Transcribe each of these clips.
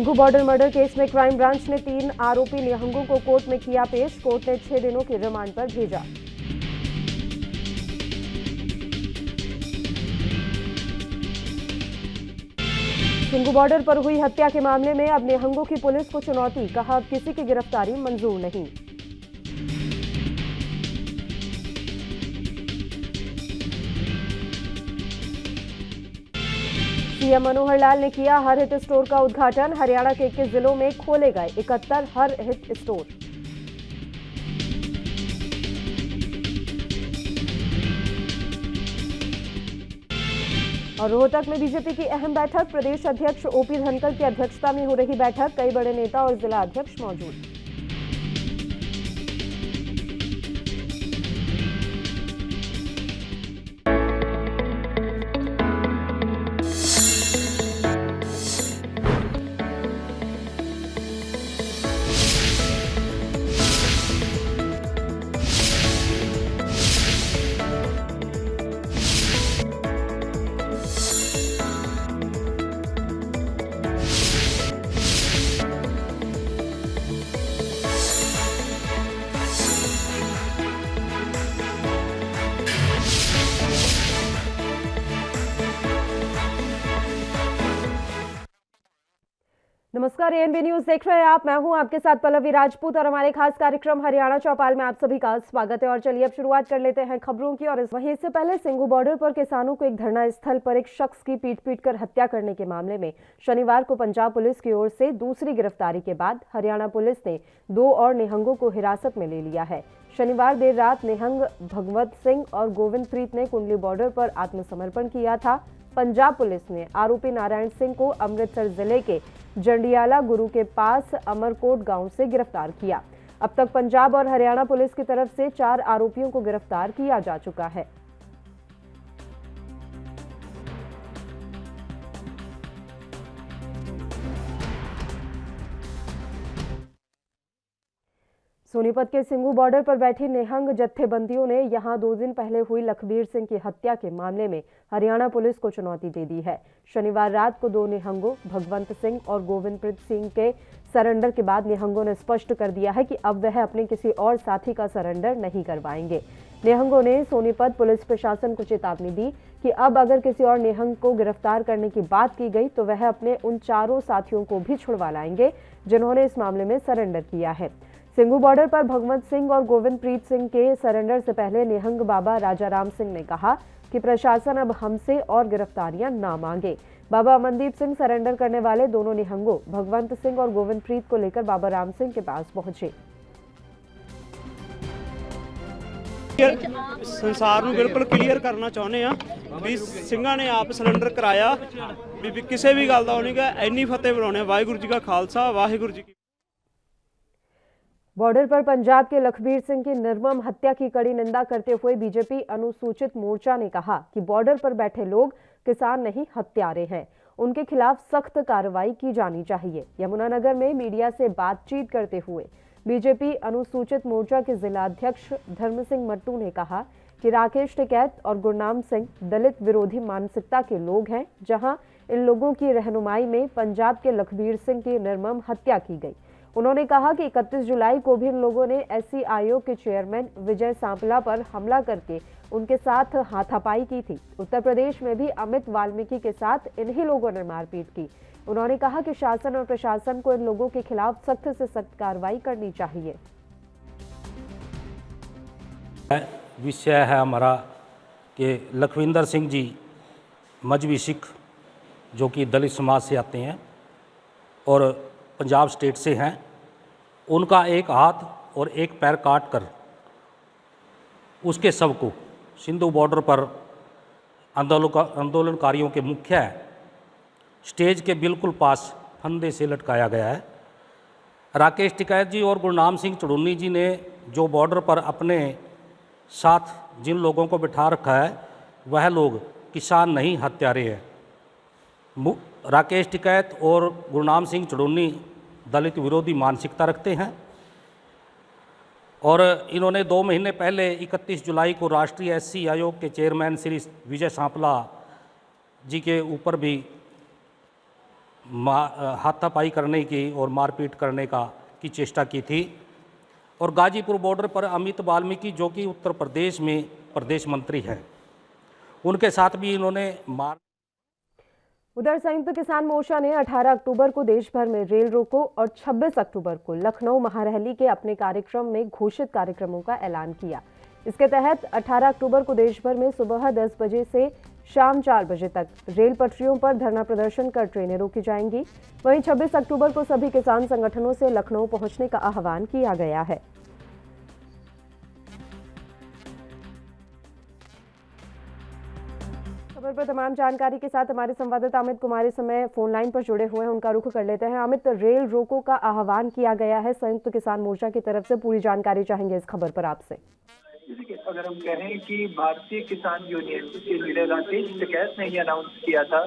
Singhu border murder case में crime branch ने 3 आरोपी निहंगों को कोर्ट में किया पेश। कोर्ट ने 6 दिनों की रिमांड पर भेजा। सिंघू बॉर्डर पर हुई हत्या के मामले में अब निहंगों की पुलिस को चुनौती, कहा अब किसी की गिरफ्तारी मंजूर नहीं। सीएम मनोहर लाल ने किया हर हित स्टोर का उद्घाटन। हरियाणा के 21 जिलों में खोले गए 71 हर हित स्टोर। और रोहतक में बीजेपी की अहम बैठक। प्रदेश अध्यक्ष ओपी धनखड़ की अध्यक्षता में हो रही बैठक। कई बड़े नेता और जिला अध्यक्ष मौजूद। नमस्कार, एएनबी न्यूज देख रहे हैं आप। मैं हूं आपके साथ पल्लवी राजपूत और हमारे खास कार्यक्रम हरियाणा चौपाल में आप सभी का स्वागत है। और चलिए अब शुरुआत कर लेते हैं खबरों की। और वहीं इससे पहले सिंघू बॉर्डर पर किसानों को एक धरना स्थल पर एक शख्स की पीट कर हत्या करने के मामले में शनिवार को पंजाब पुलिस की ओर से दूसरी गिरफ्तारी के बाद हरियाणा पुलिस ने 2 और निहंगों को हिरासत में ले लिया है। शनिवार देर रात निहंग भगवत सिंह और गोविंदप्रीत ने कुंडली बॉर्डर पर आत्मसमर्पण किया था। पंजाब पुलिस ने आरोपी नारायण सिंह को अमृतसर जिले के जंडियाला गुरु के पास अमरकोट गांव से गिरफ्तार किया। अब तक पंजाब और हरियाणा पुलिस की तरफ से 4 आरोपियों को गिरफ्तार किया जा चुका है। सोनीपत के सिंघू बॉर्डर पर बैठी निहंग जत्थेबंदियों ने यहां 2 दिन पहले हुई लखबीर सिंह की हत्या के मामले में हरियाणा पुलिस को चुनौती दे दी है। शनिवार रात को 2 निहंगों भगवंत सिंह और गोविंदप्रीत सिंह के सरेंडर के बाद निहंगों ने स्पष्ट कर दिया है कि अब वह अपने किसी और साथी का सरेंडर नहीं करवाएंगे। निहंगों ने सोनीपत पुलिस प्रशासन को चेतावनी दी कि अब अगर किसी और निहंग को गिरफ्तार करने की बात की गई तो वह अपने उन 4 साथियों को भी छुड़वा लाएंगे जिन्होंने इस मामले में सरेंडर किया है। सिंघू बॉर्डर पर भगवंत सिंह और गोविंदप्रीत सिंह के सरेंडर से पहले निहंग बाबा राजा राम सिंह ने कहा कि प्रशासन अब हमसे और गिरफ्तारियां ना मांगे। बाबा अमनदीप सिंह सरेंडर करने वाले दोनों निहंगों भगवंत सिंह और गोविंदप्रीत को लेकर बाबा राम सिंह के पास पहुंचे। संसार ਨੂੰ बिल्कुल क्लीयर करना चाਹੁੰਦੇ ਆ ਵੀ ਸਿੰਘਾਂ ਨੇ ਆਪ ਸਿਲੰਡਰ ਕਰਾਇਆ ਵੀ ਕਿਸੇ ਵੀ ਗੱਲ ਦਾ ਉਹ ਨਹੀਂਗਾ। ਇੰਨੀ ਫਤਿਹ ਬਣਾਉਣੇ ਵਾਹਿਗੁਰੂ ਜੀ ਕਾ ਖਾਲਸਾ ਵਾਹਿਗੁਰੂ जी की। बॉर्डर पर पंजाब के लखबीर सिंह की निर्मम हत्या की कड़ी निंदा करते हुए बीजेपी अनुसूचित मोर्चा ने कहा कि बॉर्डर पर बैठे लोग किसान नहीं हत्यारे हैं, उनके खिलाफ सख्त कार्रवाई की जानी चाहिए। यमुनानगर में मीडिया से बातचीत करते हुए बीजेपी अनुसूचित मोर्चा के जिलाध्यक्ष धर्म सिंह मट्टू ने कहा कि राकेश टिकैत और गुरनाम सिंह दलित विरोधी मानसिकता के लोग हैं। जहां इन लोगों की रहनुमाई में पंजाब के लखबीर सिंह की निर्मम हत्या की गई। उन्होंने कहा कि 31 जुलाई को भी इन लोगों ने एससी आयोग के चेयरमैन विजय सांपला पर हमला करके उनके साथ हाथापाई की थी। उत्तर प्रदेश में भी अमित वाल्मीकि के साथ इन्हीं लोगों ने मारपीट की। उन्होंने कहा कि शासन और प्रशासन को इन लोगों के खिलाफ सख्त से सख्त कार्रवाई करनी चाहिए। विषय है हमारा कि लखविंदर सिंह जी मजहबी सिख जो कि दलित समाज से आते हैं और पंजाब स्टेट से हैं, उनका एक हाथ और एक पैर काट कर उसके शव को सिंधु बॉर्डर पर आंदोलनकारियों के मुख्य स्टेज के बिल्कुल पास फंदे से लटकाया गया है। राकेश टिकैत जी और गुरनाम सिंह चुड़ूनी जी ने जो बॉर्डर पर अपने साथ जिन लोगों को बिठा रखा है वह लोग किसान नहीं हत्यारे हैं। राकेश टिकैत और गुरनाम सिंह चुड़ूनी दलित विरोधी मानसिकता रखते हैं और इन्होंने 2 महीने पहले 31 जुलाई को राष्ट्रीय एससी आयोग के चेयरमैन श्री विजय सांपला जी के ऊपर भी हाथापाई करने की और मारपीट करने की चेष्टा की थी। और गाजीपुर बॉर्डर पर अमित वाल्मीकि जो कि उत्तर प्रदेश में प्रदेश मंत्री हैं, उनके साथ भी इन्होंने उधर संयुक्त किसान मोर्चा ने 18 अक्टूबर को देश भर में रेल रोको और 26 अक्टूबर को लखनऊ महारैली के अपने कार्यक्रम में घोषित कार्यक्रमों का ऐलान किया। इसके तहत 18 अक्टूबर को देश भर में सुबह 10 बजे से शाम 4 बजे तक रेल पटरियों पर धरना प्रदर्शन कर ट्रेनें रोकी जाएंगी। वहीं 26 अक्टूबर को सभी किसान संगठनों से लखनऊ पहुंचने का आह्वान किया गया है। खबर पर तमाम जानकारी के साथ हमारे संवाददाता अमित कुमार इस समय फोन लाइन पर जुड़े हुए हैं, उनका रुख कर लेते हैं। अमित, रेल रोको का आह्वान किया गया है संयुक्त किसान मोर्चा की तरफ से, पूरी जानकारी चाहेंगे इस खबर पर आपसे। अगर हम कहें कि भारतीय किसान यूनियन के लीडर राकेश टिकैत ने ये अनाउंस किया था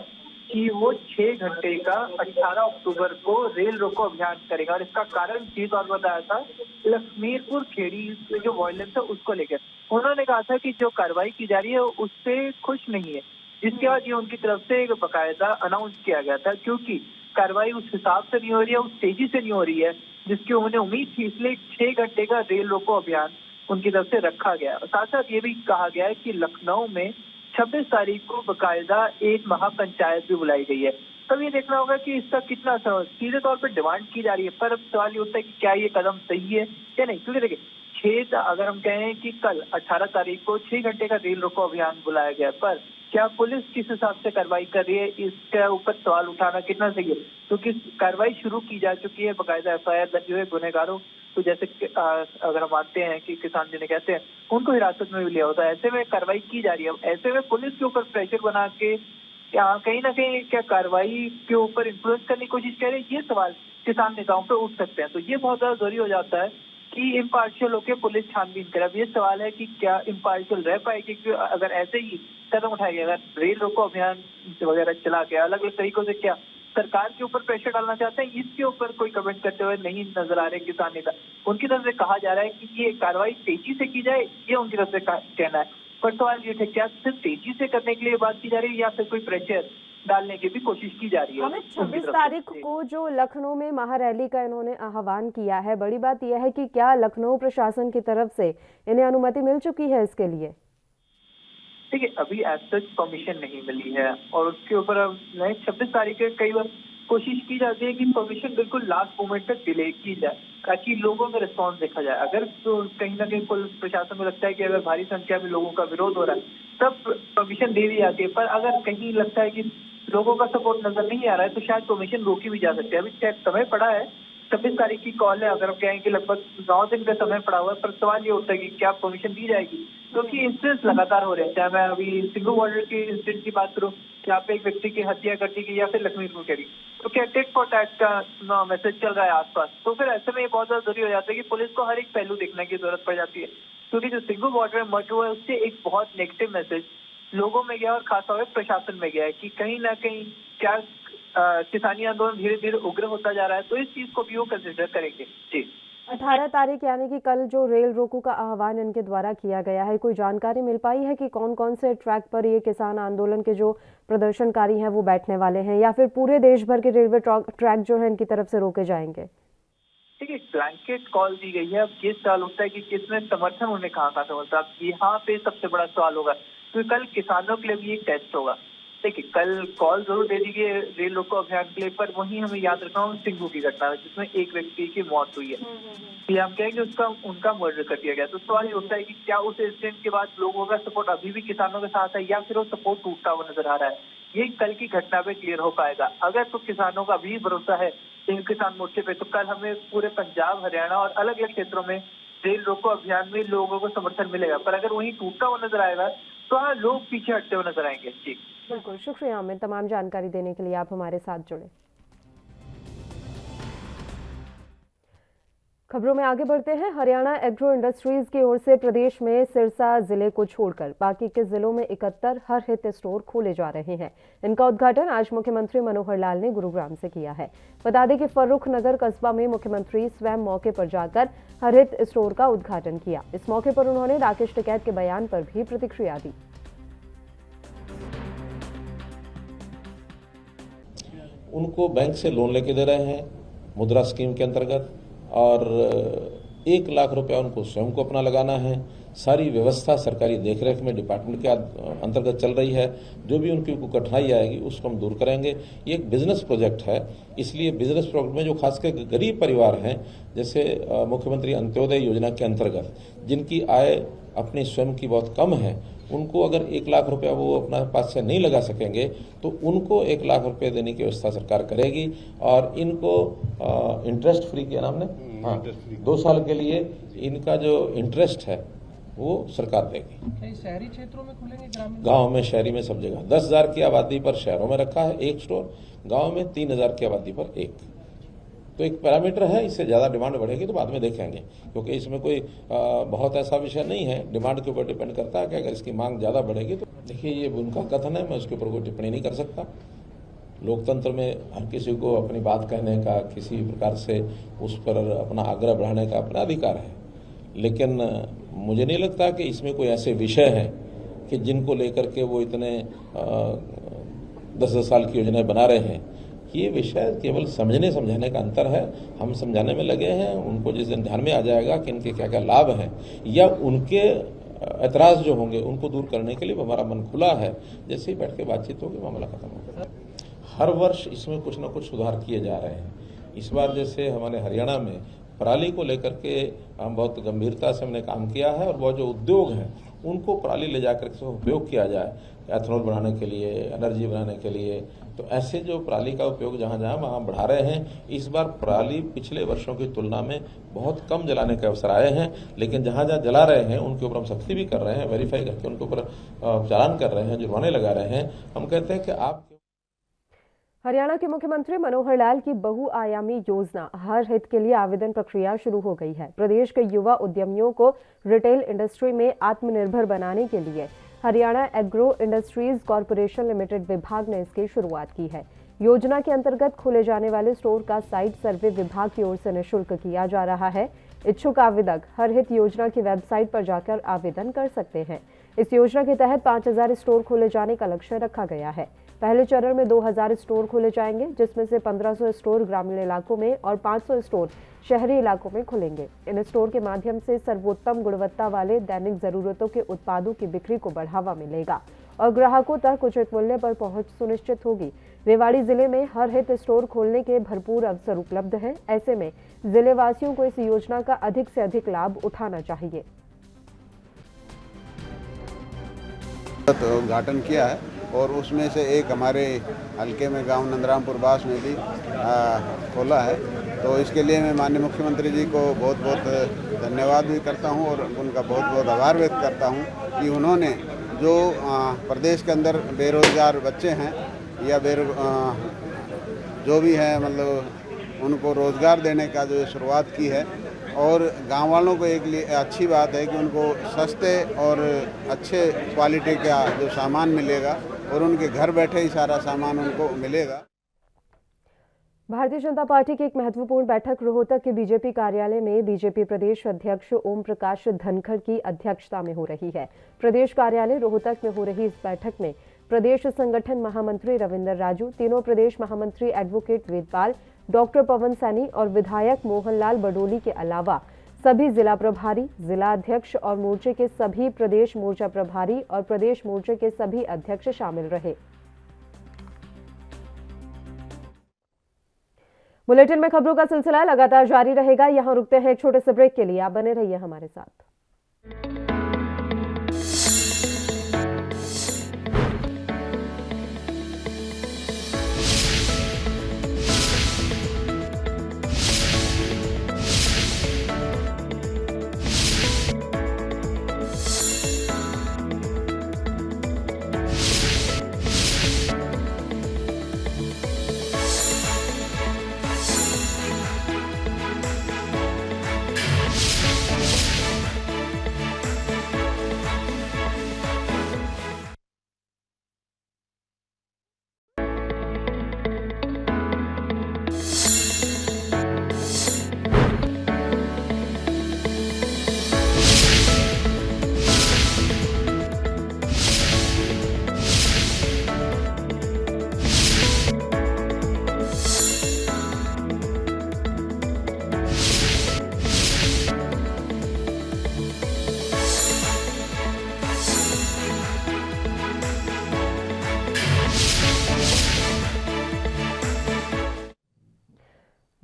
कि वो 6 घंटे का 18 अक्टूबर को रेल रोको अभियान करेगा, और इसका कारण चीज और बताया था लखमीरपुर खेड़ी में जो वायलेंस है उसको लेकर। उन्होंने कहा था कि जो कार्रवाई की जा रही है उससे खुश नहीं है, जिसके बाद ये उनकी तरफ से एक बाकायदा अनाउंस किया गया था, क्योंकि कार्रवाई उस हिसाब से नहीं हो रही है, उस तेजी से नहीं हो रही है जिसकी उन्हें उम्मीद थी, इसलिए 6 घंटे का रेल रोको अभियान उनकी तरफ से रखा गया। साथ साथ ये भी कहा गया है कि लखनऊ में 26 तारीख को बाकायदा एक महापंचायत भी बुलाई गई है। तब ये देखना होगा कि इसका कितना असर, सीधे तौर पर डिमांड की जा रही है, पर अब सवाल ये उठता है कि क्या ये कदम सही है या नहीं। क्योंकि देखिए, अगर हम कहें कि कल 18 तारीख को 6 घंटे का रेल रोको अभियान बुलाया गया, पर क्या पुलिस किस हिसाब से कार्रवाई कर रही है, इसके ऊपर सवाल उठाना कितना सही है, क्योंकि कार्रवाई शुरू की जा चुकी है, बाकायदा FIR दर्ज हुए गुनहगारों तो जैसे अगर हम मानते हैं कि किसान जिन्हें कहते हैं उनको हिरासत में भी लिया होता है, ऐसे में कार्रवाई की जा रही है। ऐसे में पुलिस के ऊपर प्रेशर बना के कहीं ना कहीं क्या कार्रवाई के ऊपर इन्फ्लुएंस करने की कोशिश कर रहे हैं, ये सवाल किसान नेताओं पे उठ सकते हैं। तो ये बहुत ज्यादा जरूरी हो जाता है कि इम्पार्शियल होकर पुलिस छानबीन करे। अब ये सवाल है कि क्या इम्पार्शियल रह पाएगी, क्योंकि अगर ऐसे ही कदम उठाया गया, अगर रेल रोको अभियान वगैरह चला गया अलग अलग तरीकों से, क्या सरकार के ऊपर प्रेशर डालना चाहते हैं, इसके ऊपर कोई कमेंट करते हुए नहीं नजर आ रहे किसान नेता। उनकी तरफ से कहा जा रहा है कि ये कार्रवाई तेजी से की जाए, ये उनकी तरफ से कहना है। पर सवाल ये है, क्या सिर्फ तेजी से करने के लिए बात की जा रही है या फिर कोई प्रेशर डालने की भी कोशिश की जा रही है? हमें 26 तारीख को जो लखनऊ में महारैली का इन्होंने आह्वान किया है, बड़ी बात यह है कि क्या लखनऊ प्रशासन की तरफ से इन्हें अनुमति मिल चुकी है इसके लिए? देखिए, अभी एज सच परमिशन नहीं मिली है, और उसके ऊपर अब 26 तारीख के कई बार कोशिश की जाती है कि परमिशन बिल्कुल लास्ट मोमेंट तक डिले की जाए, ताकि लोगों का रिस्पॉन्स देखा जाए। अगर तो कहीं ना कहीं पुलिस प्रशासन को लगता है कि अगर भारी संख्या में लोगों का विरोध हो रहा है तब परमिशन दे दी जाती है, पर अगर कहीं लगता है कि लोगों का सपोर्ट नजर नहीं आ रहा है तो शायद परमिशन रोकी भी जा सकती है। अभी समय पड़ा है, 26 तारीख की कॉल है, अगर हम कहें कि लगभग 9 दिन का समय पड़ा हुआ है, पर सवाल ये उठता है कि क्या परमिशन दी जाएगी, क्योंकि इंसिडेंट्स लगातार हो रहे हैं। चाहे मैं अभी सिंगू बॉर्डर के इंसिडेंट की बात करूँ, यहाँ पे एक व्यक्ति की हत्या कर दी गई, या फिर लखमीरपुर करी, तो क्या टेट फॉर टैट का मैसेज चल रहा है आसपास, तो फिर ऐसे में ये बहुत ज्यादा जरूरी हो जाता है कि पुलिस को हर एक पहलू देखने की जरूरत पड़ जाती है, क्योंकि जो सिंगू बॉर्डर में मर्डर हुआ है उससे एक बहुत नेगेटिव मैसेज लोगों में गया और खासतौर पर प्रशासन में गया है कि कहीं ना कहीं क्या किसानी आंदोलन धीरे धीरे उग्र होता जा रहा है। तो इस चीज को भी वो कंसिडर करेंगे। जी, 18 तारीख यानी कि कल जो रेल रोको का आह्वान इनके द्वारा किया गया है, कोई जानकारी मिल पाई है कि कौन कौन से ट्रैक पर ये किसान आंदोलन के जो प्रदर्शनकारी हैं वो बैठने वाले हैं, या फिर पूरे देश भर के रेलवे ट्रैक जो है इनकी तरफ से रोके जाएंगे? ठीक है, ब्लैंकेट कॉल दी गई है। अब ये सवाल होता है कि किसमें समर्थन उन्हें कहाँ का समझता, यहाँ पे सबसे बड़ा सवाल होगा, क्योंकि कल किसानों के लिए भी एक टेस्ट होगा। देखिए, कल कॉल जरूर दे दी गई रेल रोको अभियान के लिए, पर वहीं हमें याद रखना होगा सिंघू की घटना है जिसमें एक व्यक्ति की मौत हुई है, ये हम कहेंगे उनका मर्डर कर दिया गया। तो सवाल ये होता है कि क्या उस इंसिडेंट के बाद लोगों का सपोर्ट अभी भी किसानों के साथ है, या फिर वो सपोर्ट टूटता हुआ नजर आ रहा है, ये कल की घटना पे क्लियर हो पाएगा। अगर तो किसानों का अभी भरोसा है किसान मोर्चे पे, तो कल हमें पूरे पंजाब, हरियाणा और अलग अलग क्षेत्रों में रेल रोको अभियान में लोगों को समर्थन मिलेगा। पर अगर वहीं टूटता हुआ नजर आएगा तो हाँ, लोग पीछे हटते हुए नजर आएंगे। जी बिल्कुल, शुक्रिया अमित, तमाम जानकारी देने के लिए आप हमारे साथ जुड़े। खबरों में आगे बढ़ते हैं। हरियाणा एग्रो इंडस्ट्रीज की ओर से प्रदेश में सिरसा जिले को छोड़कर बाकी के जिलों में 71 हर हित स्टोर खोले जा रहे हैं। इनका उद्घाटन आज मुख्यमंत्री मनोहर लाल ने गुरुग्राम से किया है। बता दें कि फर्रुख नगर कस्बा में मुख्यमंत्री स्वयं मौके पर जाकर हर हित स्टोर का उद्घाटन किया। इस मौके पर उन्होंने राकेश टिकैत के बयान पर भी प्रतिक्रिया दी। उनको बैंक से लोन लेके दे रहे हैं मुद्रा स्कीम के अंतर्गत, और 1 लाख रुपया उनको स्वयं को अपना लगाना है। सारी व्यवस्था सरकारी देखरेख में डिपार्टमेंट के अंतर्गत चल रही है। जो भी उनकी कठिनाई आएगी उसको हम दूर करेंगे। ये एक बिजनेस प्रोजेक्ट है, इसलिए बिजनेस प्रोजेक्ट में जो खासकर गरीब परिवार हैं, जैसे मुख्यमंत्री अंत्योदय योजना के अंतर्गत जिनकी आय अपनी स्वयं की बहुत कम है, उनको अगर 1 लाख रुपया वो अपना पास से नहीं लगा सकेंगे तो उनको 1 लाख रुपये देने की व्यवस्था सरकार करेगी। और इनको इंटरेस्ट फ्री, क्या नाम ने, हाँ, 2 साल के लिए इनका जो इंटरेस्ट है वो सरकार देगी। शहरी क्षेत्रों में खुलेंगे, ग्रामीण? गांव में, शहरी में, सब जगह। 10,000 की आबादी पर शहरों में रखा है 1 स्टोर, गांव में 3,000 की आबादी पर 1। तो एक पैरामीटर है, इससे ज़्यादा डिमांड बढ़ेगी तो बाद में देखेंगे, क्योंकि इसमें कोई बहुत ऐसा विषय नहीं है। डिमांड के ऊपर डिपेंड करता है कि अगर इसकी मांग ज़्यादा बढ़ेगी तो देखिए, ये उनका कथन है, मैं उसके ऊपर कोई टिप्पणी नहीं कर सकता। लोकतंत्र में हर किसी को अपनी बात कहने का, किसी प्रकार से उस पर अपना आग्रह बढ़ाने का अपना अधिकार है, लेकिन मुझे नहीं लगता कि इसमें कोई ऐसे विषय हैं कि जिनको लेकर के वो इतने 10-10 साल की योजनाएं बना रहे हैं। ये विषय केवल समझने समझाने का अंतर है। हम समझाने में लगे हैं, उनको जिस दिन ध्यान में आ जाएगा कि इनके क्या क्या लाभ हैं या उनके ऐतराज़ जो होंगे उनको दूर करने के लिए हमारा मन खुला है। जैसे ही बैठ के बातचीत होगी मामला खत्म होगा। हर वर्ष इसमें कुछ न कुछ सुधार किए जा रहे हैं। इस बार जैसे हमारे हरियाणा में पराली को लेकर के हम बहुत गंभीरता से हमने काम किया है, और वो जो उद्योग हैं उनको पराली ले जाकर के उपयोग किया जाए, एथेनॉल बनाने के लिए, एनर्जी बनाने के लिए। तो ऐसे जो पराली का उपयोग जहाँ जहाँ वहाँ बढ़ा रहे हैं। इस बार पराली पिछले वर्षों की तुलना में बहुत कम जलाने के अवसर आए हैं, लेकिन जहाँ जहाँ जला रहे हैं उनके ऊपर हम सख्ती भी कर रहे हैं, वेरीफाई करके उनके ऊपर चालान कर रहे हैं, जुर्माने लगा रहे हैं। हम कहते हैं कि आप हरियाणा के मुख्यमंत्री मनोहर लाल की बहुआयामी योजना हर हित के लिए आवेदन प्रक्रिया शुरू हो गई है। प्रदेश के युवा उद्यमियों को रिटेल इंडस्ट्री में आत्मनिर्भर बनाने के लिए Haryana agro industries corporation limited विभाग ने इसकी शुरुआत की है। योजना के अंतर्गत खोले जाने वाले स्टोर का साइट सर्वे विभाग की ओर से निःशुल्क किया जा रहा है। इच्छुक आवेदक हर हित योजना की वेबसाइट पर जाकर आवेदन कर सकते हैं। इस योजना के तहत 5,000 स्टोर खोले जाने का लक्ष्य रखा गया है। पहले चरण में 2,000 स्टोर खोले जाएंगे, जिसमें से 1,500 स्टोर ग्रामीण इलाकों में और 500 स्टोर शहरी इलाकों में खुलेंगे। इन स्टोर के माध्यम से सर्वोत्तम गुणवत्ता वाले दैनिक जरूरतों के उत्पादों की बिक्री को बढ़ावा मिलेगा और ग्राहकों तक उचित मूल्य पर पहुंच सुनिश्चित होगी। रेवाड़ी जिले में हर हित स्टोर खोलने के भरपूर अवसर उपलब्ध हैं। ऐसे में जिले वासियों को इस योजना का अधिक से अधिक लाभ उठाना चाहिए। उद्घाटन किया है और उसमें से एक हमारे हल्के में गांव नंदरामपुर बास में भी खोला है। तो इसके लिए मैं माननीय मुख्यमंत्री जी को बहुत बहुत धन्यवाद भी करता हूं और उनका बहुत बहुत आभार व्यक्त करता हूं कि उन्होंने जो प्रदेश के अंदर बेरोजगार बच्चे हैं या जो भी हैं, मतलब उनको रोज़गार देने का जो शुरुआत की है। और गांव वालों को एक लिए अच्छी बात है कि उनको सस्ते और अच्छे क्वालिटी का जो सामान मिलेगा और उनके घर बैठे ही सारा सामान उनको मिलेगा। भारतीय जनता पार्टी की एक महत्वपूर्ण बैठक रोहतक के बीजेपी कार्यालय में बीजेपी प्रदेश अध्यक्ष ओम प्रकाश धनखड़ की अध्यक्षता में हो रही है। प्रदेश कार्यालय रोहतक में हो रही इस बैठक में प्रदेश संगठन महामंत्री रविंदर राजू, तीनों प्रदेश महामंत्री एडवोकेट वेदपाल, डॉक्टर पवन सैनी और विधायक मोहनलाल बडोली के अलावा सभी जिला प्रभारी, जिला अध्यक्ष और मोर्चे के सभी प्रदेश मोर्चा प्रभारी और प्रदेश मोर्चे के सभी अध्यक्ष शामिल रहे। बुलेटिन में खबरों का सिलसिला लगातार जारी रहेगा। यहां रुकते हैं एक छोटे से ब्रेक के लिए। आप बने रहिए हमारे साथ।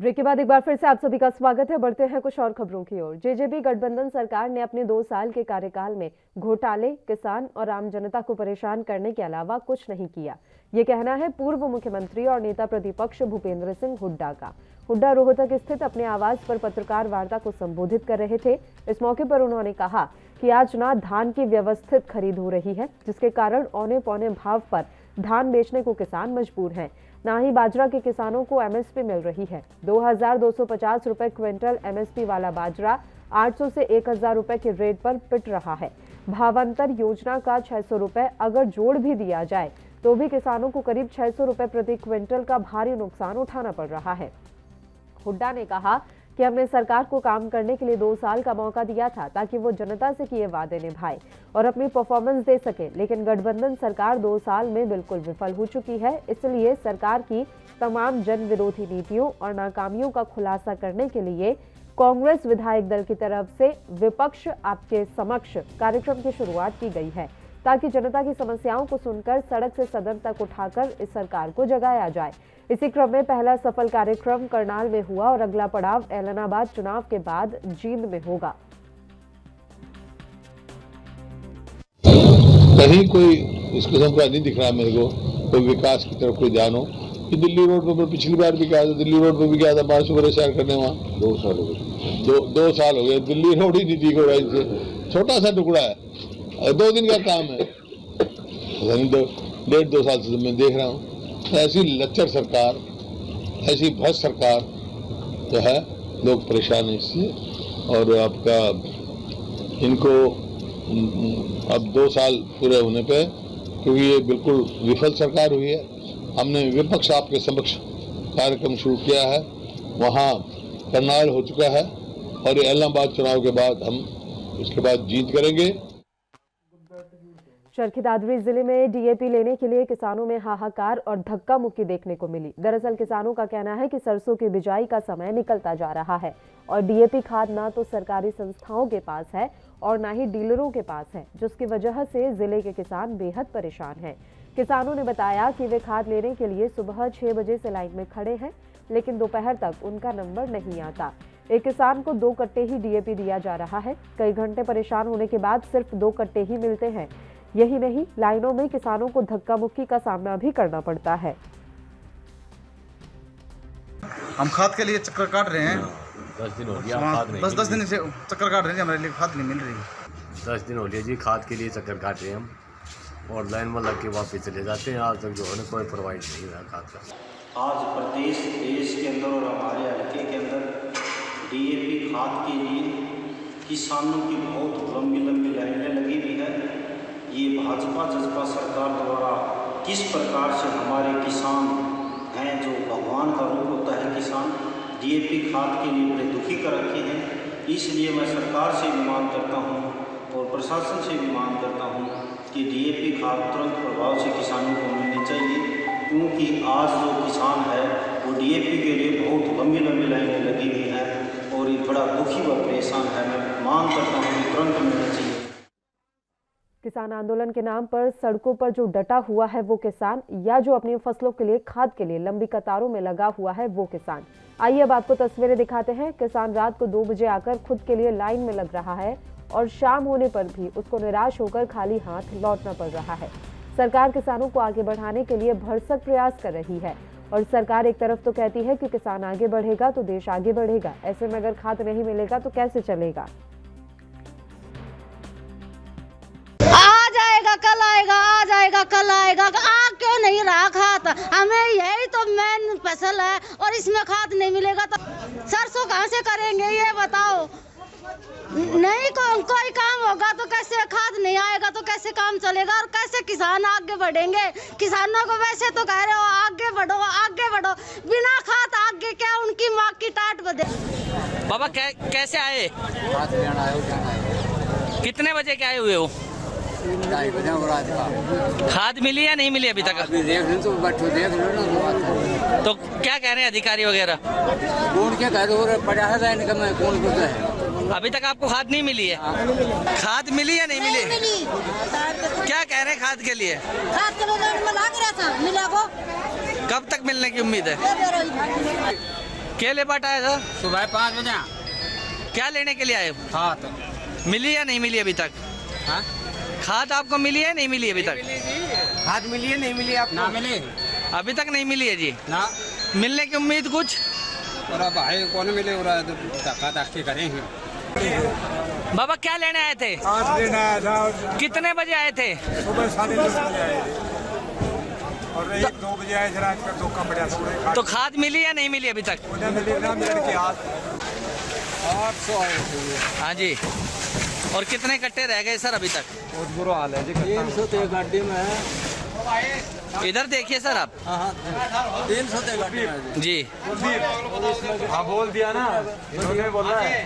ब्रेक के बाद एक बार फिर से आप सभी का स्वागत है। बढ़ते हैं कुछ और खबरों की ओर। जेजेपी गठबंधन सरकार ने अपने 2 साल के कार्यकाल में घोटाले, किसान और आम जनता को परेशान करने के अलावा कुछ नहीं किया। ये कहना है पूर्व मुख्यमंत्री और नेता प्रतिपक्ष भूपेंद्र सिंह हुड्डा का। हुड्डा रोहतक स्थित अपने आवास पर पत्रकार वार्ता को संबोधित कर रहे थे। इस मौके पर उन्होंने कहा कि आज ना धान की व्यवस्थित खरीद हो रही है, जिसके कारण औने पौने भाव पर धान बेचने को किसान मजबूर हैं। ना ही बाजरा के किसानों को एमएसपी मिल रही है। 2250 रुपए क्विंटल एमएसपी वाला बाजरा 800 से 1000 रुपए के रेट पर पिट रहा है। भावांतर योजना का 600 रुपए अगर जोड़ भी दिया जाए तो भी किसानों को करीब 600 रुपए प्रति क्विंटल का भारी नुकसान उठाना पड़ रहा है। हुड्डा ने कहा कि हमने सरकार को काम करने के लिए 2 साल का मौका दिया था ताकि वो जनता से किए वादे निभाए और अपनी परफॉर्मेंस दे सके, लेकिन गठबंधन सरकार 2 साल में बिल्कुल विफल हो चुकी है। इसलिए सरकार की तमाम जन विरोधी नीतियों और नाकामियों का खुलासा करने के लिए कांग्रेस विधायक दल की तरफ से विपक्ष आपके समक्ष कार्यक्रम की शुरुआत की गई है, ताकि जनता की समस्याओं को सुनकर सड़क से सदन तक उठाकर इस सरकार को जगाया जाए। इसी क्रम में पहला सफल कार्यक्रम करनाल में हुआ और अगला पड़ाव ऐलनाबाद चुनाव के बाद जींद में होगा। कहीं कोई इस किस्म का नहीं दिख रहा मेरे को, कोई विकास की तरफ कोई ध्यान हो। कि दिल्ली रोड पर पिछली बार भी गया था, दिल्ली रोड पर भी गया था 500 बड़े शहर करने, वहाँ 2 साल हो गए। 2 साल हो गए, दिल्ली रोड ही नहीं ठीक हो रहा है। छोटा सा टुकड़ा है, 2 दिन का काम है। 1.5-2 साल से मैं देख रहा हूँ ऐसी लच्चर सरकार, ऐसी भ्रष्ट सरकार जो है, लोग परेशान हैं इससे। और आपका इनको अब 2 साल पूरे होने पे, क्योंकि ये बिल्कुल विफल सरकार हुई है, हमने विपक्ष आपके समक्ष कार्यक्रम शुरू किया है। वहाँ करनाल हो चुका है और ऐलनाबाद चुनाव के बाद हम उसके बाद जीत करेंगे। चरखी दादरी जिले में डीएपी लेने के लिए किसानों में हाहाकार और धक्का मुक्की देखने को मिली। दरअसल किसानों का कहना है कि सरसों की बिजाई का समय निकलता जा रहा है और डीएपी खाद ना तो सरकारी संस्थाओं के पास है और ना ही डीलरों के पास है, जिसकी वजह से जिले के किसान बेहद परेशान हैं। किसानों ने बताया कि वे खाद लेने के लिए सुबह 6 बजे से लाइन में खड़े हैं, लेकिन दोपहर तक उनका नंबर नहीं आता। एक किसान को 2 कट्टे ही डीएपी दिया जा रहा है। कई घंटे परेशान होने के बाद सिर्फ 2 कट्टे ही मिलते हैं। यही नहीं, लाइनों में किसानों को धक्का मुक्की का सामना भी करना पड़ता है। हम खाद के लिए चक्कर काट रहे हैं। 10 दिन हो गया, 10 दिन से चक्कर काट रहे हैं, हमारे लिए खाद नहीं मिल रही। 10 दिन हो गया जी, खाद के लिए चक्कर काट रहे हैं हम, और लाइन में लग के वापस चले जाते हैं। आज तक जो है कोई प्रोवाइड नहीं रहा खाद का। आज प्रदेश देश के अंदर और हमारे हल्के के अंदर डीएपी खाद के लिए किसानों की बहुत लंबी लाइनें लगी हुई है। ये भाजपा जजपा सरकार द्वारा किस प्रकार से हमारे किसान हैं, जो भगवान का रूप होता है किसान, डीएपी खाद के लिए बड़े दुखी कर रखे हैं। इसलिए मैं सरकार से भी मांग करता हूँ और प्रशासन से भी मांग करता हूँ कि डीएपी खाद तुरंत प्रभाव से किसानों को मिलनी चाहिए, क्योंकि आज जो किसान है वो डीएपी के लिए बहुत लंबी लाइनें लगी हुई हैं और ये बड़ा दुखी व परेशान है। मैं मांग करता हूँ कि तुरंत मिलना चाहिए। किसान आंदोलन के नाम पर सड़कों पर जो डटा हुआ है वो किसान, या जो अपनी फसलों के लिए खाद के लिए लंबी कतारों में लगा हुआ है वो किसान। आइए अब आपको तस्वीरें दिखाते हैं। किसान रात को 2 बजे आकर खुद के लिए लाइन में लग रहा है और शाम होने पर भी उसको निराश होकर खाली हाथ लौटना पड़ रहा है। सरकार किसानों को आगे बढ़ाने के लिए भरसक प्रयास कर रही है और सरकार एक तरफ तो कहती है कि किसान आगे बढ़ेगा तो देश आगे बढ़ेगा। ऐसे में अगर खाद नहीं मिलेगा तो कैसे चलेगा? कल आएगा, आ जाएगा, कल आएगा, आ क्यों नहीं रहा खाद? हमें यही तो मेन फसल है और इसमें खाद नहीं मिलेगा तो सरसों कहाँ से करेंगे ये बताओ? नहीं कोई काम होगा तो कैसे, खाद नहीं आएगा तो कैसे काम चलेगा और कैसे किसान आगे बढ़ेंगे? किसानों को वैसे तो कह रहे हो आगे बढ़ो, आगे बढ़ो, बिना खाद आगे क्या उनकी माँ की टाट बदे। बाबा कैसे आए? कितने बजे के आए हुए हो? खाद मिली या नहीं मिली अभी तक? तो क्या कह रहे हैं अधिकारी वगैरह? कौन क्या कह रहे पड़ा है कौन है? अभी तक आपको खाद नहीं मिली है? खाद मिली या नहीं मिली? क्या कह रहे हैं खाद के लिए? खाद के लिए लाइन में लग रहा था, मिला को? कब तक मिलने की उम्मीद है? क्या ले पाट आया सर? सुबह 5 बजे। क्या लेने के लिए आए? खाद मिली या नहीं मिली अभी तक? हाँ? खाद आपको मिली है नहीं मिली अभी तक? खाद मिली है नहीं मिली आपको? ना मिली, अभी तक नहीं मिली है जी। ना मिलने की उम्मीद कुछ? और अब भाई कौन मिले और धक्का धक्की करेंगे। बाबा क्या लेने आए थे? खाद लेने आया था। कितने बजे आए थे? सुबह 2:30 बजे आए थे और 1-2 बजे आए थे रात का धोखा पड़ा था। तो खाद मिली या नहीं मिली अभी तक? उन्हें मिली ना मिलने के हाथ 800 आए थे। हाँ जी। और कितने कट्टे रह गए सर अभी तक? बहुत बुरा हाल है जी। 300 ते गाड़ी में है। इधर देखिए सर आप। हाँ 300 ते गाड़ी में जी। हाँ बोल दिया ना, इन्होंने बोला है।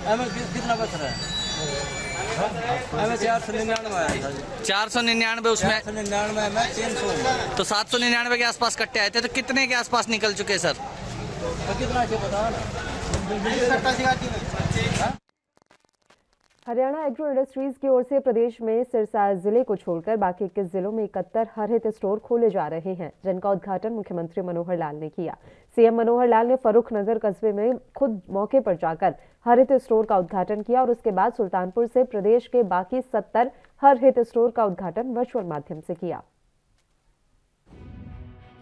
कितना बच रहा है? 499 आया था। 499 उसमें 499 में 300 तो 799 के आसपास कट्टे आए थे। तो कितने के आसपास निकल चुके सर? तो कितना बताओ ना। हरियाणा एग्रो इंडस्ट्रीज की ओर से प्रदेश में सिरसा जिले को छोड़कर बाकी 21 जिलों में 71 हरहित स्टोर खोले जा रहे हैं, जिनका उद्घाटन मुख्यमंत्री मनोहर लाल ने किया। सीएम मनोहर लाल ने फर्रुखनगर कस्बे में खुद मौके पर जाकर हरहित स्टोर का उद्घाटन किया और उसके बाद सुल्तानपुर से प्रदेश के बाकी 70 हरहित स्टोर का उद्घाटन वर्चुअल माध्यम से किया।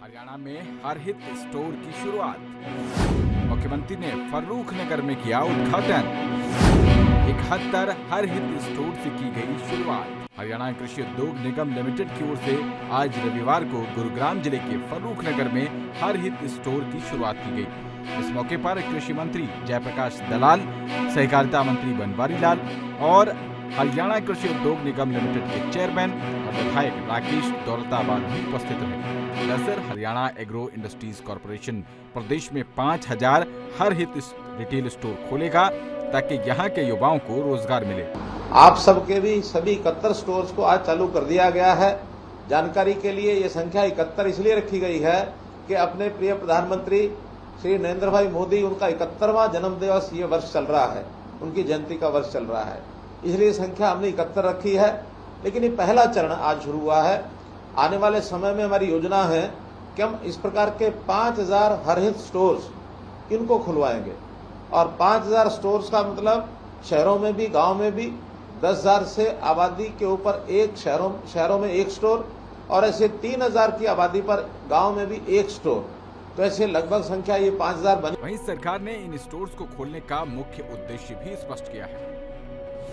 हरियाणा में हरहित स्टोर की शुरुआत, मुख्यमंत्री ने फर्रुखनगर में किया उद्घाटन। 71 हरहित स्टोर से की गई शुरुआत। हरियाणा कृषि उद्योग निगम लिमिटेड की ओर से आज रविवार को गुरुग्राम जिले के फर्रुखनगर में हरहित स्टोर की शुरुआत की गई। इस मौके पर कृषि मंत्री जयप्रकाश दलाल, सहकारिता मंत्री बनवारी लाल और हरियाणा कृषि उद्योग निगम लिमिटेड के चेयरमैन और विधायक राकेश दौलताबाद भी उपस्थित रहे। दरअसल हरियाणा एग्रो इंडस्ट्रीज कॉर्पोरेशन प्रदेश में 5000 हरहित रिटेल स्टोर खोलेगा ताकि यहाँ के युवाओं को रोजगार मिले। आप सबके भी सभी 71 स्टोर्स को आज चालू कर दिया गया है। जानकारी के लिए ये संख्या 71 इसलिए रखी गई है कि अपने प्रिय प्रधानमंत्री श्री नरेंद्र भाई मोदी, उनका 71वां जन्मदिवस ये वर्ष चल रहा है, उनकी जयंती का वर्ष चल रहा है, इसलिए संख्या हमने 71 रखी है। लेकिन ये पहला चरण आज शुरू हुआ है। आने वाले समय में हमारी योजना है कि हम इस प्रकार के 5000 हरहित स्टोर्स इनको खुलवाएंगे और 5000 स्टोर्स का मतलब शहरों में भी गांव में भी 10,000 से आबादी के ऊपर एक शहरों में एक स्टोर और ऐसे 3000 की आबादी पर गांव में भी एक स्टोर, तो ऐसे लगभग संख्या ये 5000 बनी। वहीं सरकार ने इन स्टोर्स को खोलने का मुख्य उद्देश्य भी स्पष्ट किया है।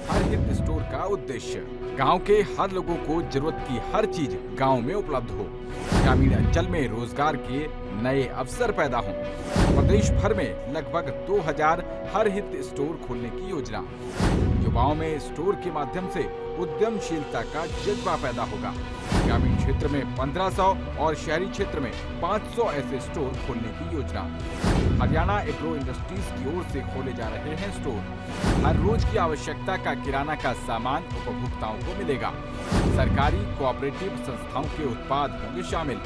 हरहित स्टोर का उद्देश्य गांव के हर लोगों को जरूरत की हर चीज गांव में उपलब्ध हो, ग्रामीण अंचल में रोजगार के नए अवसर पैदा हों। प्रदेश भर में लगभग 2000 हरहित स्टोर खोलने की योजना। युवाओं में स्टोर के माध्यम से उद्यमशीलता का जज्बा पैदा होगा। ग्रामीण क्षेत्र में 1500 और शहरी क्षेत्र में 500 ऐसे स्टोर खोलने की योजना। हरियाणा एग्रो इंडस्ट्रीज की ओर से खोले जा रहे हैं स्टोर। हर रोज की आवश्यकता का किराना का सामान उपभोक्ताओं को मिलेगा। सरकारी कोऑपरेटिव संस्थाओं के उत्पाद होंगे शामिल।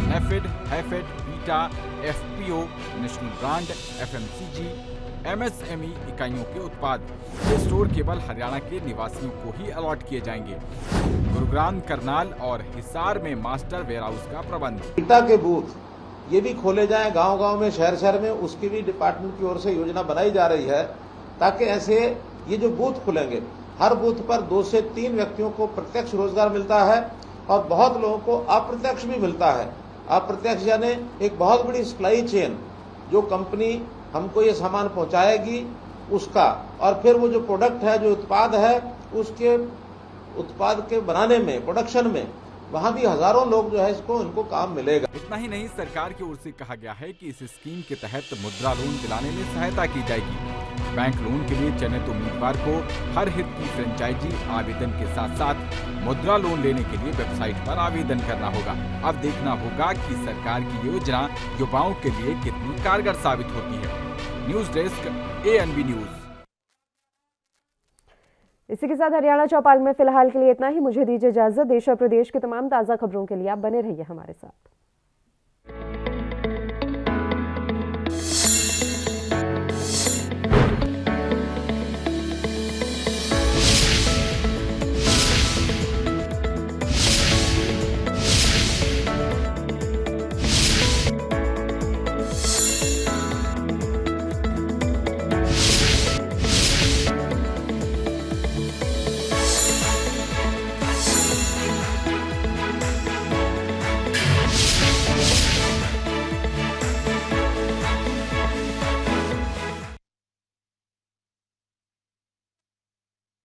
NAFED, HAFED, beta, FPO, national brand, FMCG, MSME इकाइयों के उत्पाद। ये स्टोर केवल हरियाणा के निवासियों को ही अलॉट किए जाएंगे। गुरुग्राम, करनाल और हिसार में मास्टर वेयरहाउस का प्रबंध। बीटा के बूथ ये भी खोले जाएं गांव-गांव में, शहर-शहर में, उसकी भी डिपार्टमेंट की ओर से योजना बनाई जा रही है ताकि ऐसे ये जो बूथ खुलेंगे हर बूथ पर 2 से 3 व्यक्तियों को प्रत्यक्ष रोजगार मिलता है और बहुत लोगों को अप्रत्यक्ष भी मिलता है। अप्रत्यक्ष यानी एक बहुत बड़ी सप्लाई चेन, जो कंपनी हमको ये सामान पहुंचाएगी उसका, और फिर वो जो प्रोडक्ट है, जो उत्पाद है, उसके उत्पाद के बनाने में, प्रोडक्शन में, वहाँ भी हजारों लोग जो है इनको काम मिलेगा। इतना ही नहीं, सरकार की ओर से कहा गया है कि इस स्कीम के तहत मुद्रा लोन दिलाने में सहायता की जाएगी। बैंक लोन के लिए चयनित उम्मीदवार को हर हित की फ्रेंचाइजी आवेदन के साथ साथ मुद्रा लोन लेने के लिए वेबसाइट पर आवेदन करना होगा। अब देखना होगा कि सरकार की योजना युवाओं के लिए कितनी कारगर साबित होती है। News desk, ANB news. इसी के साथ हरियाणा चौपाल में फिलहाल के लिए इतना ही। मुझे दीजिए इजाजत। देश और प्रदेश की तमाम ताजा खबरों के लिए आप बने रहिए हमारे साथ।